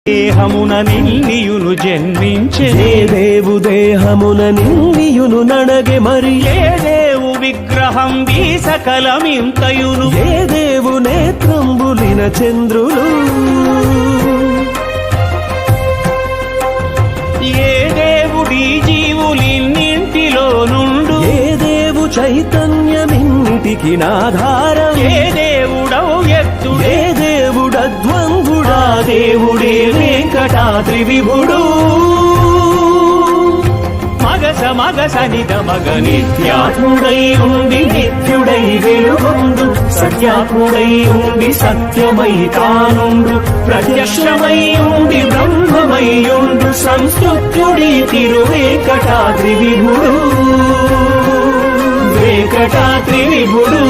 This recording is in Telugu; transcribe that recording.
దేహమున నిన్నియును జన్మించే దేవు దేహమున నిన్నియును నడగే మరి ఏ దేవు విగ్రహం ఈ సకలమింతయును ఏ దేవు నేత్రంబులిన చంద్రులు ఏ దేవుడి జీవులిన్నింటిలో నుండు ఏ దేవు చైతన్యమిన్నిటికి నాధారం ఏ దేవుడవు ఎత్తుడు ఏ దేవుడద్వంగుడా దేవుడే వెంకటాద్రి విభుడు మగస నిద మగ నిత్యాత్ముడై ఉండి నిత్యుడై వెలుగొందు సత్యాత్ముడై ఉండి సత్యమై తానుండు ప్రత్యక్షమై ఉండి బ్రహ్మమై ఉండు సంస్తుత్యుడి తిరువేంకటాద్రి విభుడు వెంకటాద్రి విభుడు